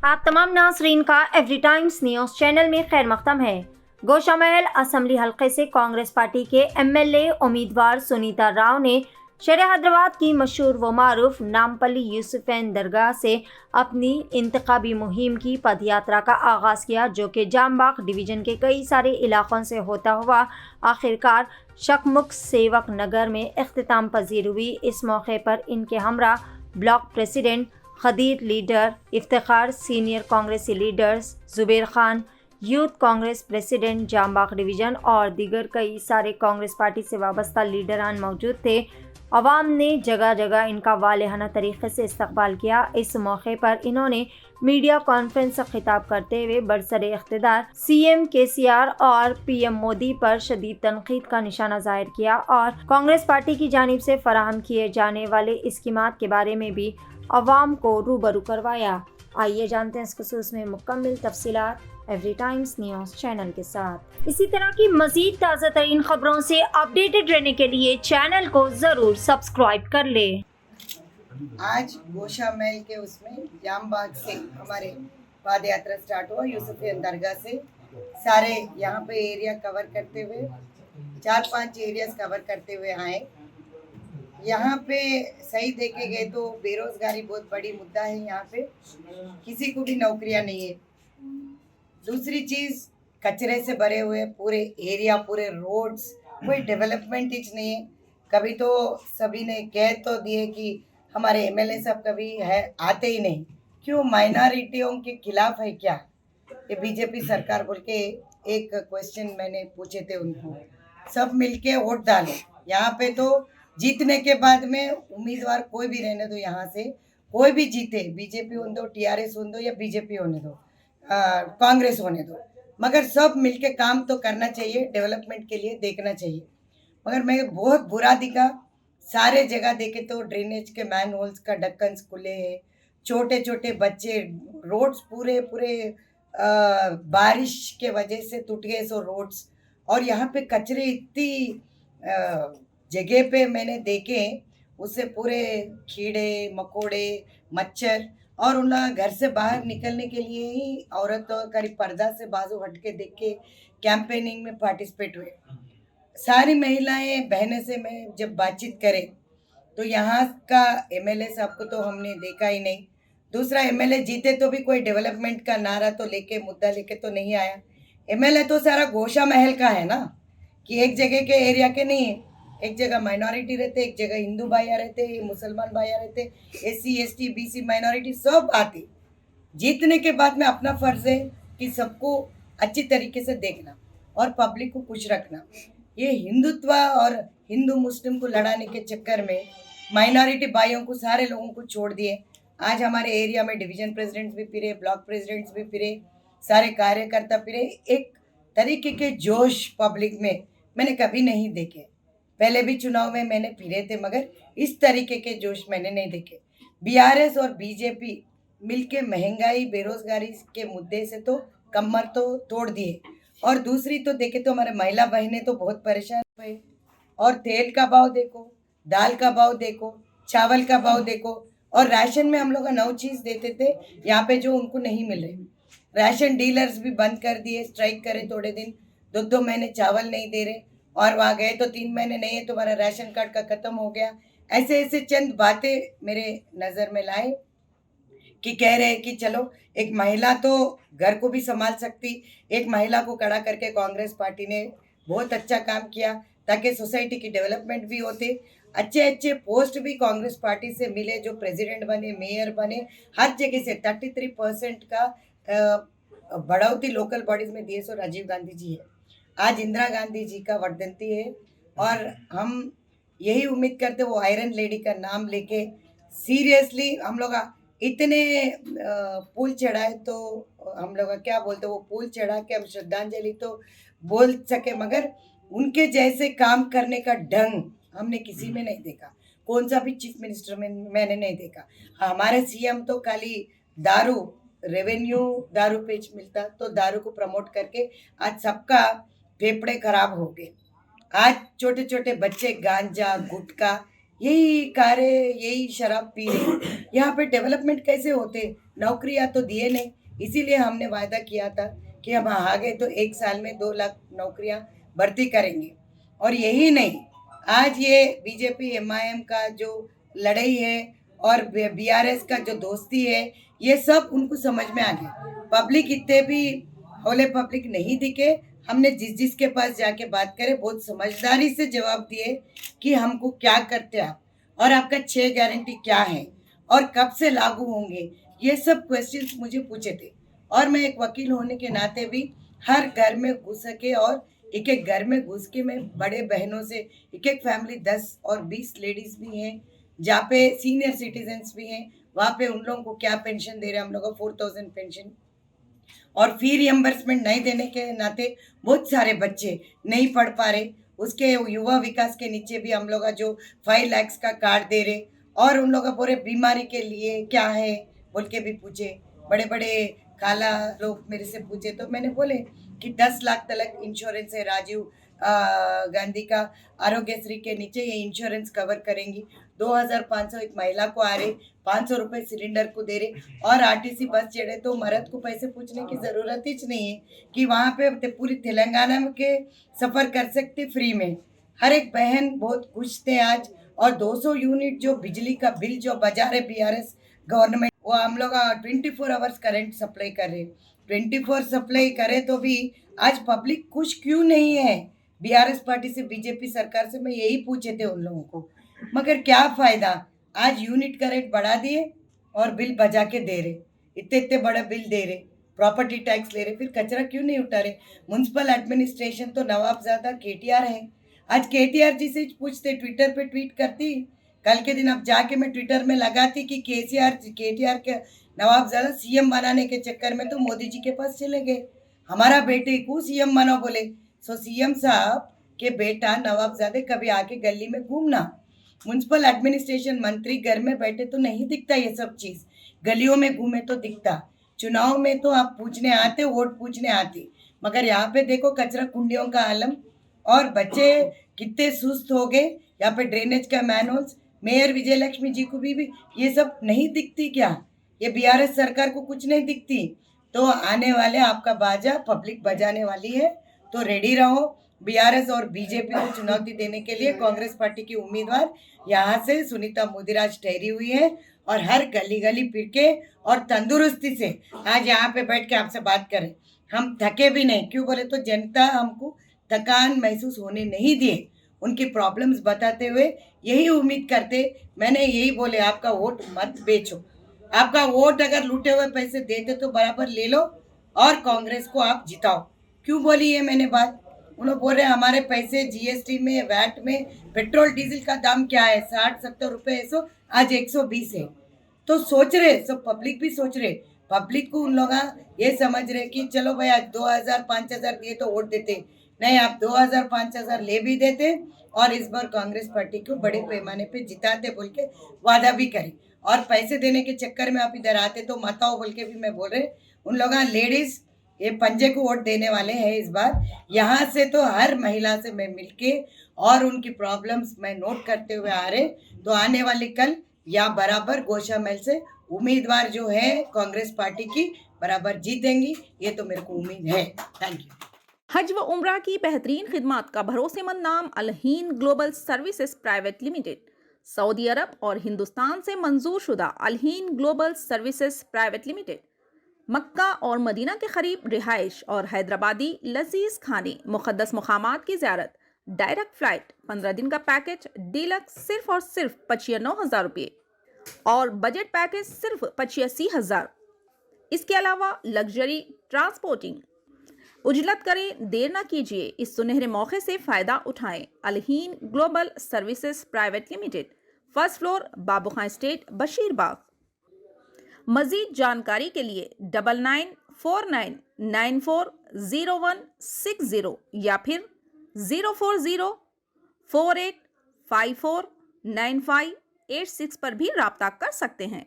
आप तमाम नाज़रीन का एवरी टाइम्स न्यूज़ चैनल में खैर मक़दम है। गोशामहल असम्बली हल्के से कांग्रेस पार्टी के एमएलए उम्मीदवार सुनीता राव ने शहर हैदराबाद की मशहूर व मारूफ नामपल्ली यूसुफैन दरगाह से अपनी इंतखाबी मुहिम की पदयात्रा का आगाज़ किया, जो कि जामबाग डिवीज़न के कई सारे इलाकों से होता हुआ आखिरकार शकमुख सेवक नगर में इख्तिताम पजीर हुई। इस मौके पर इनके हमरा block president Khadir leader Iftikhar, senior कांग्रेसी leaders Zuber Khan, youth Congress president Jambagh division और दीगर कई सारे कांग्रेस पार्टी से वाबस्ता लीडरान मौजूद थे। अवाम ने जगह जगह इनका वालेहाना तरीके से इस्तकबाल किया। इस मौके पर इन्होंने मीडिया कॉन्फ्रेंस से खिताब करते हुए बरसरे इख्तिदार सीएम केसीआर और पीएम मोदी पर शदीद तनकीद का निशाना जाहिर किया और कांग्रेस पार्टी की जानिब से फराहम किए जाने वाले स्कीमात के बारे में भी अवाम को रूबरू करवाया। आइए जानते हैं इस खुसूस में मुकम्मल तफसीलात एवरी टाइम्स न्यूज़ चैनल के साथ। इसी तरह की मज़ीद ताज़ा तरीन खबरों से अपडेटेड रहने के लिए चैनल को ज़रूर सब्सक्राइब कर ले। आज गोशामहल के उसमें जामबाग से हमारे पाद यात्रा स्टार्ट हुआ। यूसुफैन दरगाह से सारे यहाँ पे एरिया कवर करते हुए 4-5 एरियाज कवर करते हुए आए। यहाँ पे सही देखे गए तो बेरोजगारी बहुत बड़ी मुद्दा है। यहाँ पे किसी को भी नौकरियाँ नहीं है। दूसरी चीज़, कचरे से भरे हुए पूरे एरिया, पूरे रोड्स, कोई डेवलपमेंट ही नहीं है। कभी तो सभी ने कह तो दिए कि हमारे एमएलए साहब कभी है आते ही नहीं, क्यों माइनॉरिटियों के खिलाफ है क्या ये बीजेपी सरकार, बोल के एक क्वेश्चन मैंने पूछे थे उनको। सब मिलके वोट डालो। यहाँ पे तो जीतने के बाद में उम्मीदवार कोई भी रहने दो, यहाँ से कोई भी जीते, बीजेपी होने दो, टीआरएस होने दो या बीजेपी होने दो, कांग्रेस होने दो, मगर सब मिलके काम तो करना चाहिए, डेवलपमेंट के लिए देखना चाहिए। मगर मैं बहुत बुरा दिखा, सारे जगह देखे तो ड्रेनेज के मैन होल्स का ढक्कन खुले हैं, छोटे छोटे बच्चे, रोड्स पूरे पूरे बारिश के वजह से टूट गए सो रोड्स। और यहाँ पे कचरे इतनी जगह पे मैंने देखे, उससे पूरे कीड़े मकोड़े मच्छर, और उन घर से बाहर निकलने के लिए ही औरतों करीब पर्दा से बाजू हट के देख के कैंपेनिंग में पार्टिसिपेट हुए। सारी महिलाएं बहनें से मैं जब बातचीत करें तो यहाँ का एमएलए साहब को तो हमने देखा ही नहीं। दूसरा, एमएलए जीते तो भी कोई डेवलपमेंट का नारा तो लेके, मुद्दा लेके तो नहीं आया। एमएलए तो सारा गोशामहल का है ना, कि एक जगह के एरिया के नहीं है। एक जगह माइनॉरिटी रहते, एक जगह हिंदू भाइया रहते, मुसलमान भाइया रहते, एससी एसटी बीसी माइनॉरिटी सब आती। जीतने के बाद में अपना फर्ज है कि सबको अच्छी तरीके से देखना और पब्लिक को खुश रखना। ये हिंदुत्व और हिंदू मुस्लिम को लड़ाने के चक्कर में माइनॉरिटी भाइयों को, सारे लोगों को छोड़ दिए। आज हमारे एरिया में डिवीजन प्रेसिडेंट्स भी फिरे, ब्लॉक प्रेसिडेंट्स भी फिरे, सारे कार्यकर्ता फिरे। एक तरीके के जोश पब्लिक में मैंने कभी नहीं देखे। पहले भी चुनाव में मैंने फिरे थे, मगर इस तरीके के जोश मैंने नहीं देखे। बीआरएस और बीजेपी मिलके महंगाई बेरोजगारी के मुद्दे से तो कमर तो तोड़ दिए, और दूसरी तो देखे तो हमारे महिला बहनें तो बहुत परेशान हुए। और तेल का भाव देखो, दाल का भाव देखो, चावल का भाव देखो, और राशन में हम लोग 9 चीज़ देते थे, यहाँ पे जो उनको नहीं मिल रही। राशन डीलर्स भी बंद कर दिए, स्ट्राइक करे थोड़े दिन, 2-2 महीने चावल नहीं दे रहे, और वहाँ गए तो 3 महीने नहीं है, तुम्हारा राशन कार्ड का ख़त्म हो गया। ऐसे ऐसे चंद बातें मेरे नज़र में लाए कि कह रहे हैं कि चलो एक महिला तो घर को भी संभाल सकती। एक महिला को खड़ा करके कांग्रेस पार्टी ने बहुत अच्छा काम किया, ताकि सोसाइटी की डेवलपमेंट भी होते, अच्छे अच्छे पोस्ट भी कांग्रेस पार्टी से मिले, जो प्रेसिडेंट बने, मेयर बने, हर जगह से 33% का बढ़ोतरी लोकल बॉडीज में दिए। सो राजीव गांधी जी है, आज इंदिरा गांधी जी का वर्धंती है, और हम यही उम्मीद करते वो आयरन लेडी का नाम लेके सीरियसली हम लोग इतने पुल चढ़ाए, तो हम लोग क्या बोलते, वो पुल चढ़ा के हम श्रद्धांजलि तो बोल सके, मगर उनके जैसे काम करने का ढंग हमने किसी में नहीं देखा। कौन सा भी चीफ मिनिस्टर में मैंने नहीं देखा। हमारे सीएम तो खाली दारू, रेवेन्यू दारू पे मिलता, तो दारू को प्रमोट करके आज सबका फेफड़े खराब हो गए। आज छोटे छोटे बच्चे गांजा गुटखा यही कारें, यही शराब पी रहे। यहाँ पे डेवलपमेंट कैसे होते? नौकरियां तो दिए नहीं, इसीलिए हमने वायदा किया था कि हम आ गए तो 1 साल में 2 लाख नौकरियां भर्ती करेंगे। और यही नहीं, आज ये बीजेपी एमआईएम का जो लड़ाई है और बीआरएस का जो दोस्ती है, ये सब उनको समझ में आ गया। पब्लिक इतने भी होले पब्लिक नहीं दिखे। हमने जिसके पास जाके बात करे बहुत समझदारी से जवाब दिए कि हमको क्या करते आप और आपका 6 गारंटी क्या है और कब से लागू होंगे, ये सब क्वेश्चंस मुझे पूछे थे। और मैं एक वकील होने के नाते भी हर घर में घुस सके और एक एक घर में घुस के मैं बड़े बहनों से एक एक फैमिली 10 और 20 लेडीज भी हैं, जहाँ पे सीनियर सिटीजन्स भी हैं, वहाँ पे उन लोगों को क्या पेंशन दे रहे हैं हम लोग को 4000 पेंशन। और फी रियम्बर्समेंट नहीं देने के नाते बहुत सारे बच्चे नहीं पढ़ पा रहे। उसके युवा विकास के नीचे भी हम लोग का जो 5 लाख का कार्ड दे रहे और उन लोग का पूरे बीमारी के लिए क्या है बोल के भी पूछे। बड़े बड़े काला लोग मेरे से पूछे तो मैंने बोले कि 10 लाख तक इंश्योरेंस है। राजीव गांधी का आरोग्यश्री के नीचे ये इंश्योरेंस कवर करेंगी। 2500 एक महिला को आ रहे, 500 रुपये सिलेंडर को दे रहे और आरटीसी बस चढ़े तो मर्द को पैसे पूछने की ज़रूरत ही नहीं है कि वहाँ पे पूरी तेलंगाना में के सफ़र कर सकते फ्री में। हर एक बहन बहुत खुश थे आज। और 200 यूनिट जो बिजली का बिल जो बजा रहे बीआरएस गवर्नमेंट, वो हम लोग 24 आवर्स करंट सप्लाई कर रहे। 24 सप्लाई करे तो भी आज पब्लिक खुश क्यों नहीं है? बीआरएस पार्टी से बीजेपी सरकार से मैं यही पूछे थे उन लोगों को, मगर क्या फ़ायदा? आज यूनिट का रेट बढ़ा दिए और बिल बजा के दे रहे, इतने इतने बड़ा बिल दे रहे, प्रॉपर्टी टैक्स ले रहे, फिर कचरा क्यों नहीं उठा रहे? म्यूनसिपल एडमिनिस्ट्रेशन तो नवाबजादा केटीआर है। आज केटीआर जी से पूछते, ट्विटर पे ट्वीट करती, कल के दिन अब जाके मैं ट्विटर में लगाती कि केटीआर के नवाबजादा सीएम बनाने के चक्कर में तो मोदी जी के पास चले गए, हमारा बेटे को सीएम बनाओ बोले। सो सीएम साहब के बेटा नवाबजादे कभी आके गली में घूमना। म्यूनसिपल एडमिनिस्ट्रेशन मंत्री घर में बैठे तो नहीं दिखता ये सब चीज़, गलियों में घूमे तो दिखता। चुनाव में तो आप पूछने आते, वोट पूछने आते, मगर यहाँ पे देखो कचरा कुंडियों का आलम और बच्चे कितने सुस्त हो गए। यहाँ पे ड्रेनेज का मैनहोल्स, मेयर विजय लक्ष्मी जी को भी ये सब नहीं दिखती क्या? ये बीआरएस सरकार को कुछ नहीं दिखती। तो आने वाले आपका बाजा पब्लिक बजाने वाली है, तो रेडी रहो। बीआरएस और बीजेपी को चुनौती देने के लिए कांग्रेस पार्टी की उम्मीदवार यहाँ से सुनीता मोदीराज ठहरी हुई है और हर गली गली फिर के और तंदुरुस्ती से आज यहाँ पे बैठ के आपसे बात करें। हम थके भी नहीं, क्यों बोले तो जनता हमको थकान महसूस होने नहीं दिए। उनकी प्रॉब्लम्स बताते हुए यही उम्मीद करते, मैंने यही बोले, आपका वोट मत बेचो। आपका वोट अगर लूटे हुए पैसे देते तो बराबर ले लो और कांग्रेस को आप जिताओ। क्यों बोली है मैंने बात? उन्होंने बोल रहे हमारे पैसे जीएसटी में, वैट में, पेट्रोल डीजल का दाम क्या है, 60-70 रुपये ऐसो, आज 120 है। तो सोच रहे सब, पब्लिक भी सोच रहे। पब्लिक को उन लोग ये समझ रहे कि चलो भाई आज 2000-5000 दिए तो वोट देते, नहीं आप 2000-5000 ले भी देते और इस बार कांग्रेस पार्टी को बड़े पैमाने पे जिताते बोल के वादा भी करे। और पैसे देने के चक्कर में आप इधर आते तो मत आओ बोल के भी मैं बोल रहे। उन लोग लेडीज़ ये पंजे को वोट देने वाले हैं इस बार। यहाँ से तो हर महिला से मैं मिलके और उनकी प्रॉब्लम्स मैं नोट करते हुए आ रहे। तो आने वाले कल या बराबर गोशा महल से उम्मीदवार जो है कांग्रेस पार्टी की बराबर जीतेंगी, ये तो मेरे को उम्मीद है। Thank you. हज व उम्रा की बेहतरीन खिदमात का भरोसेमंद नाम Alheen global services private limited, सऊदी अरब और हिंदुस्तान से मंजूर शुदा Alheen global services private limited, मक्का और मदीना के करीब रिहाइश और हैदराबादी लजीज खाने, मुक़द्दस मकामात की ज़ियारत, डायरेक्ट फ़्लाइट, 15 दिन का पैकेज डीलक्स सिर्फ और सिर्फ 95,000 रुपये और बजट पैकेज सिर्फ 85,000। इसके अलावा लग्जरी ट्रांसपोर्टिंग। उजलत करें, देर न कीजिए, इस सुनहरे मौके से फ़ायदा उठाएं। Alheen global services private limited, first floor, Babu Khan estate, Basheerbagh. मज़ीद जानकारी के लिए 9949940160 या फिर 04048549586 पर भी रब्ता कर सकते हैं।